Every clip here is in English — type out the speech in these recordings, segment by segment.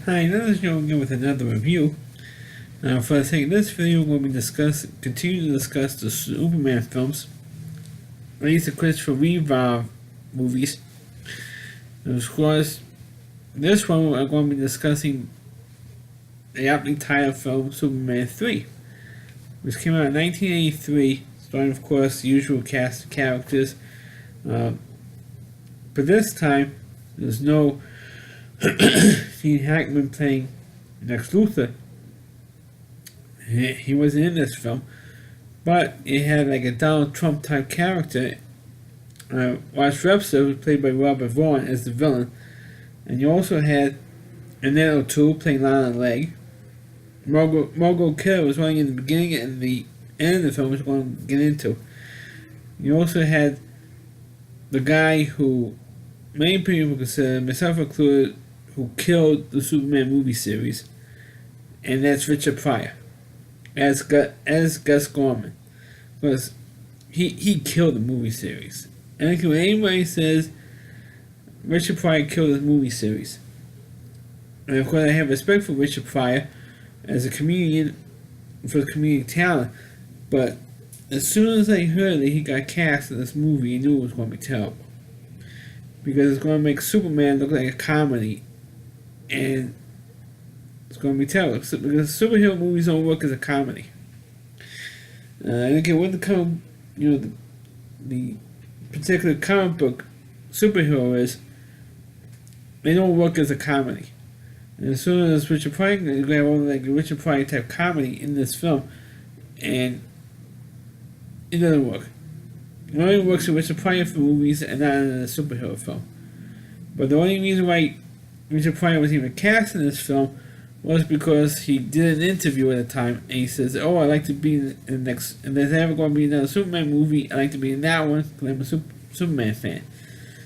Hi, this is Joe again with another review. For the sake of this video, we're going to continue to discuss the Superman films, at least the Christopher Reeve movies. And of course, this one we're going to be discussing the aptly titled film Superman 3, which came out in 1983, starring, of course, the usual cast of characters. But this time, there's no Gene Hackman playing Lex Luthor. He wasn't in this film, but it had like a Donald Trump type character. Ross Webster was played by Robert Vaughn as the villain, and you also had Annette O'Toole playing Lana Legg. Margot Kidder was running in the beginning and the end of the film, which we're going to get into. You also had the guy who many people consider, myself included, who killed the Superman movie series, and that's Richard Pryor as Gus Gorman, because he killed the movie series. And when anybody says Richard Pryor killed the movie series, and of course I have respect for Richard Pryor as a comedian, for the comedic talent, but as soon as I heard that he got cast in this movie, I knew it was going to be terrible, because it's going to make Superman look like a comedy, and it's going to be terrible, because superhero movies don't work as a comedy. And again, when the particular comic book superhero is, they don't work as a comedy. And as soon as Richard Pryor, you're going to have like a Richard Pryor type comedy in this film, and it doesn't work. It only works with Richard Pryor for movies and not in a superhero film. But the only reason why Richard Pryor was even cast in this film was because he did an interview at the time, and he says, "Oh, I'd like to be in the next, and there's ever going to be another Superman movie, I'd like to be in that one because I'm a Superman fan."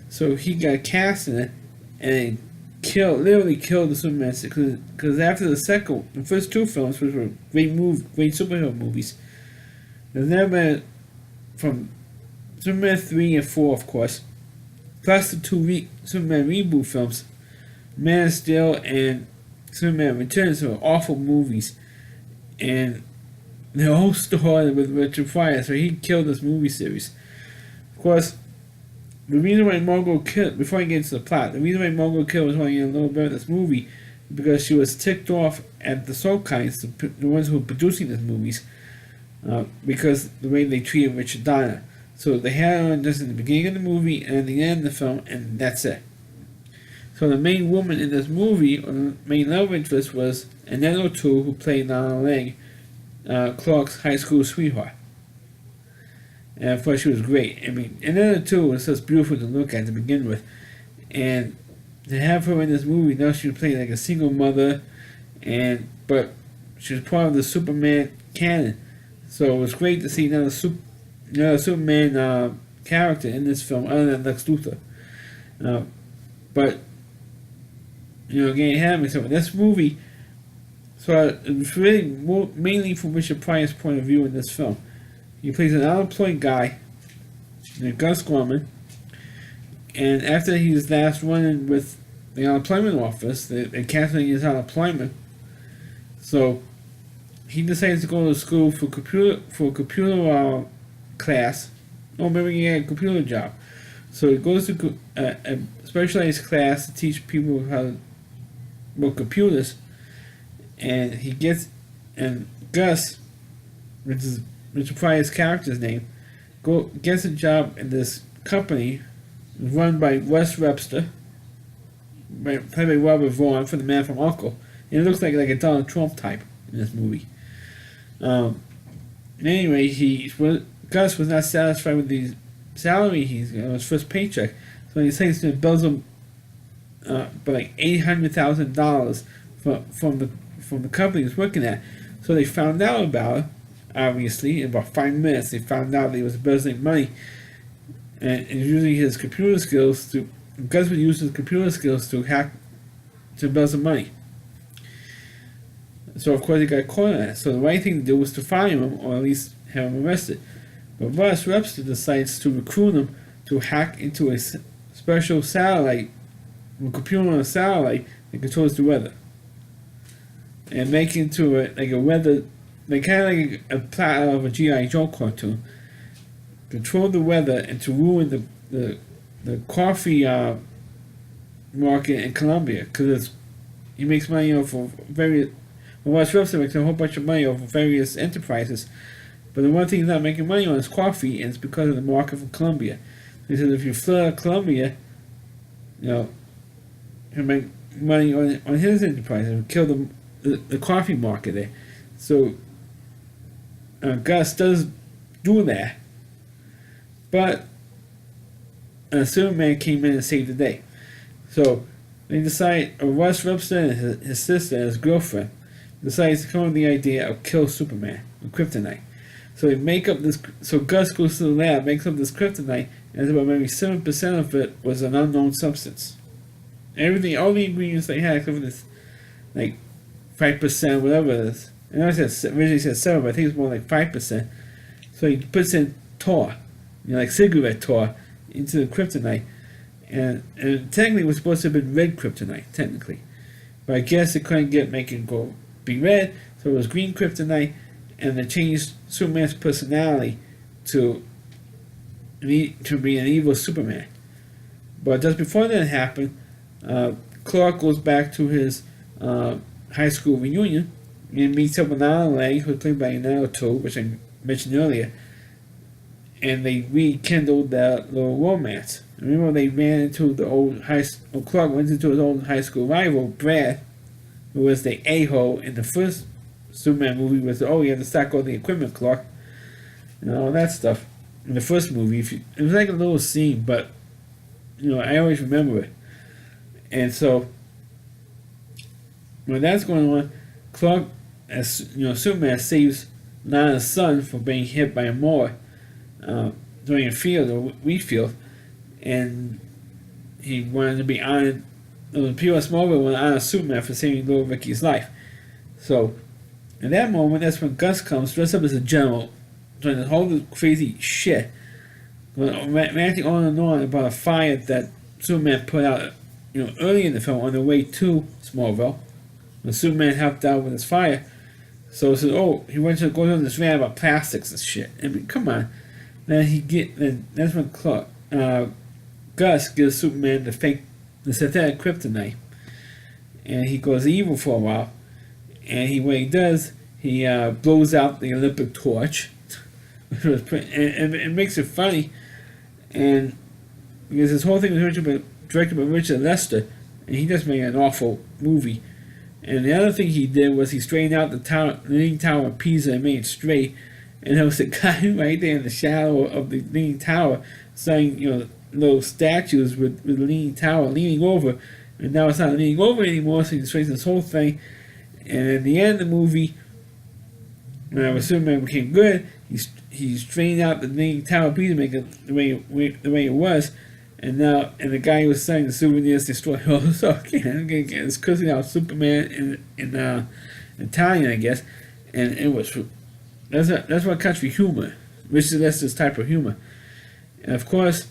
So he got cast in it, and literally killed the Superman, because after the first two films, which were great superhero movies, there's never been, from Superman 3 and 4, of course, plus the two Superman reboot films, Man of Steel and Superman Returns, were awful movies, and they all started with Richard Pryor, so he killed this movie series. Of course, the reason why Margot Kidder, before I get into the plot, the reason why Margot Kidder was wanting a little bit of this movie, because she was ticked off at the Salkinds, the ones who were producing these movies, because the way they treated Richard Donner. So they had her just in the beginning of the movie and at the end of the film, and that's it. So the main woman in this movie, or the main love interest, was Annette O'Toole, who played Lana Legg, Clark's high school sweetheart. And of course she was great. I mean, Annette O'Toole was just beautiful to look at to begin with. And to have her in this movie, now she was playing like a single mother, but she was part of the Superman canon. So it was great to see another Superman character in this film other than Lex Luthor. But again, it had me. So in this movie, so it was really mainly from Richard Pryor's point of view in this film. He plays an unemployed guy named Gus Gorman, and after his last run-in with the unemployment office, they're canceling his unemployment. So he decides to go to school for a computer class. Or maybe he had a computer job. So he goes to a specialized class to teach people how to work computers, and Gus, which is Richard Pryor's character's name, gets a job in this company run by Russ Webster, played by Robert Vaughn, for The Man from U.N.C.L.E. And it looks like a Donald Trump type in this movie. Anyway, Gus was not satisfied with the salary he's got on his first paycheck, so he decides to embezzle by like $800,000 from the company he's working at. So they found out about it. Obviously, in about 5 minutes, they found out that he was embezzling money, and using his computer skills Gus would use his computer skills to embezzle money. So of course he got caught on that. So the right thing to do was to fire him, or at least have him arrested. But Russ Webster decides to recruit him to hack into a special satellite, a computer on a satellite that controls the weather. and make it into like a weather, like kind of like a plot of a G.I. Joe cartoon. Control the weather and to ruin the coffee market in Colombia because he makes money off of various. Well, West Webster makes a whole bunch of money off of various enterprises, but the one thing he's not making money on is coffee, and it's because of the market from Colombia. He said if you flood Colombia, he'll make money on his enterprise and kill the coffee market there. So Gus does do that, but Superman came in and saved the day. So they decide, Russ Webster and his sister and his girlfriend decides to come up with the idea of kill Superman with kryptonite. So they make up this. So Gus goes to the lab, makes up this kryptonite, and about maybe 7% of it was an unknown substance. Everything, all the ingredients they had, except for this, like 5%, whatever it is. And I said originally said 7, but I think it's more like 5%. So he puts in tar, like cigarette tar, into the kryptonite, and technically it was supposed to have been red kryptonite, technically, but I guess it couldn't make it be red, so it was green kryptonite, and they changed Superman's personality to be an evil Superman. But just before that happened, Clark goes back to his high school reunion and meets up with Alan Lang, who was played by Anna Toad, which I mentioned earlier, and they rekindled that little romance. Remember, they ran into the old Clark went into his old high school rival, Brad, who was the a-hole in the first Superman movie. Was you had to stack all the equipment, Clark, and all that stuff. In the first movie, it was like a little scene, but I always remember it. And so when that's going on, Clark, as Superman saves Lana's son from being hit by a mower during a wheat field, and he wanted to be honored. The people at Smallville wanted to honor Superman for saving little Ricky's life. So, in that moment, that's when Gus comes, dressed up as a general, doing this whole crazy shit, ranting on and on about a fire that Superman put out, early in the film on the way to Smallville, when Superman helped out with his fire. So it says, he went to go on this rant about plastics and shit. I mean, come on. Then that's when Gus gives Superman the synthetic kryptonite, and he goes evil for a while. And what he does, he blows out the Olympic torch, and it makes it funny, and because this whole thing was directed by Richard Lester, and he just made an awful movie. And the other thing he did was he straightened out the Leaning Tower of Pisa and made it straight. And there was a guy right there in the shadow of the Leaning Tower saying, little statues with the Leaning Tower leaning over. And now it's not leaning over anymore, so he straightens this whole thing. And at the end of the movie, when Superman became good, he straightened out the Leaning Tower of Pisa, make it the way it was. And the guy who was selling the souvenirs destroyed all this. It's cursing out Superman in Italian, I guess. And it was, that's what country humor, Richard Lester's type of humor. And of course,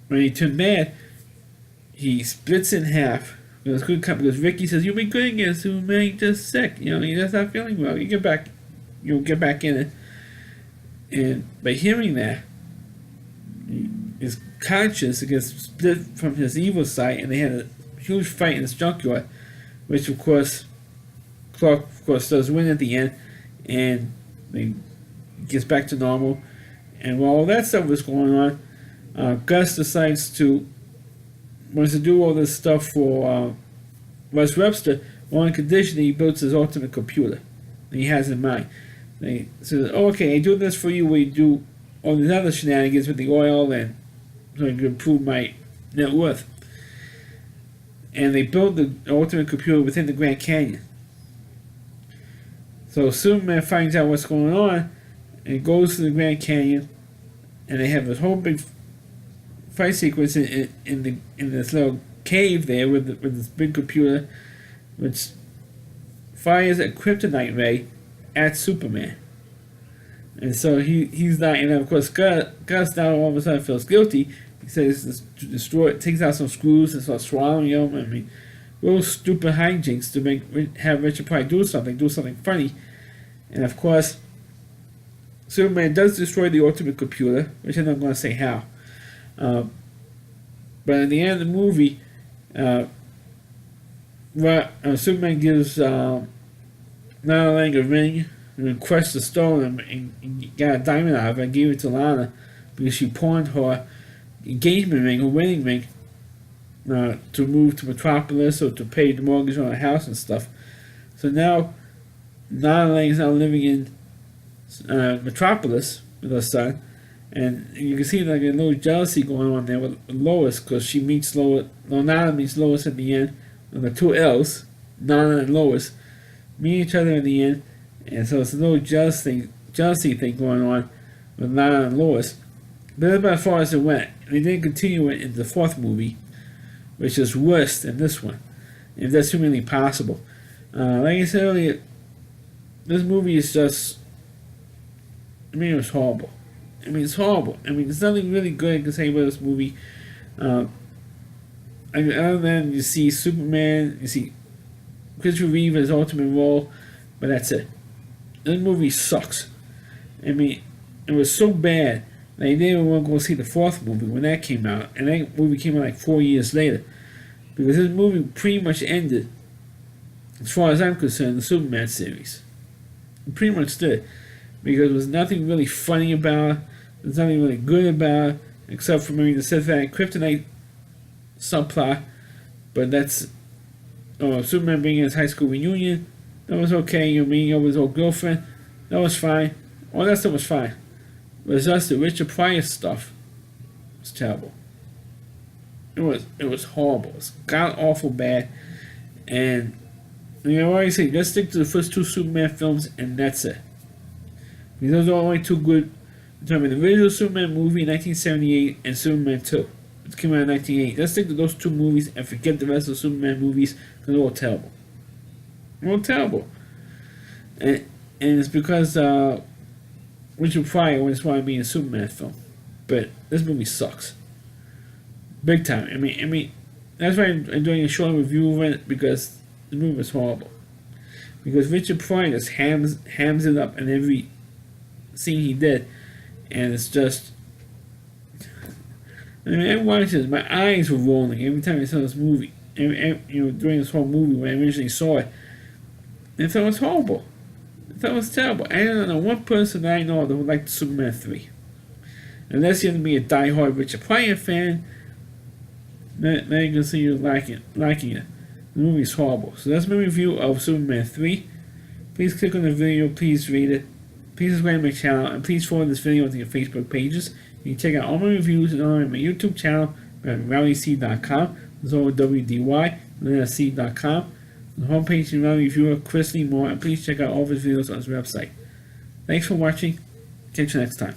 when he turned bad, he splits in half. Because Ricky says, "You'll be good again, Superman. You're just sick. You're just not feeling well. You'll get back in it." And by hearing that, his conscience gets split from his evil side, and they had a huge fight in this junkyard, which of course Clark does win at the end, and he gets back to normal. And while all that stuff was going on, Gus decides wants to do all this stuff for Russ Webster on condition that he builds his ultimate computer that he has in mind. They says, okay, I do this for you, we do all these other shenanigans with the oil and so I can improve my net worth. And they build the ultimate computer within the Grand Canyon. So Superman finds out what's going on and goes to the Grand Canyon, and they have this whole big fight sequence in this little cave there with this big computer, which fires a kryptonite ray at Superman. And so he's not, and of course Gus now all of a sudden feels guilty. He says destroy it, takes out some screws and starts swallowing them. I mean, little stupid hijinks to have Richard Pryor do something funny, and of course, Superman does destroy the ultimate computer, which I'm not going to say how. But at the end of the movie, Superman gives Lana Lang a ring and crushed the stone and got a diamond out of it and gave it to Lana because she pawned her engagement ring, her wedding ring, to move to Metropolis or to pay the mortgage on her house and stuff. So now Lana Lang is now living in Metropolis with her son, and you can see like a little jealousy going on there with Lois, because she meets Lois. Nana meets Lois at the end, and the two L's, Nana and Lois, meet each other in the end, and so it's a little jealousy thing going on with Nana and Lois. But that's about as far as it went. They didn't continue it in the fourth movie, which is worse than this one, if that's humanly possible. Like I said earlier, this movie is just, it was horrible. It's horrible. There's nothing really good I can say about this movie. Other than you see Superman, you see Christopher Reeve in his ultimate role, but that's it. This movie sucks. It was so bad that I didn't even want to go see the fourth movie when that came out, and that movie came out like 4 years later, because this movie pretty much ended, as far as I'm concerned, the Superman series. It pretty much did, because there was nothing really funny about it. There's nothing really good about it, except for maybe the synthetic kryptonite subplot. But that's Superman being in his high school reunion. That was okay. Meeting up with his old girlfriend. That was fine. All that stuff was fine. But it's just the Richard Pryor stuff was terrible. It was horrible. It was god awful bad. And I always say, let's stick to the first two Superman films, and that's it. Because those are the only two good. The original Superman movie in 1978 and Superman 2. It came out in 1980. Let's stick to those two movies and forget the rest of the Superman movies, because they're all terrible. They're all terrible. And it's because Richard Pryor always wanted to be in a Superman film. But this movie sucks. Big time. That's why I'm doing a short review of it, because the movie was horrible. Because Richard Pryor just hams it up in every scene he did. And it's just, I watched this, my eyes were rolling every time I saw this movie. During this whole movie when I originally saw it. And I thought it was horrible. I thought it was terrible. I don't know one person that I know that would like Superman 3. Unless you're going to be a die-hard Richard Pryor fan, then you're going to see you liking it. The movie's horrible. So that's my review of Superman 3. Please click on the video, please read it. Please subscribe to my channel, and please forward this video to your Facebook pages. You can check out all my reviews on my YouTube channel at RowdyC.com. It's all WDY, and then C.com. The homepage is Rowdy Reviewer, Chris Lee Moore, and please check out all of his videos on his website. Thanks for watching. Catch you next time.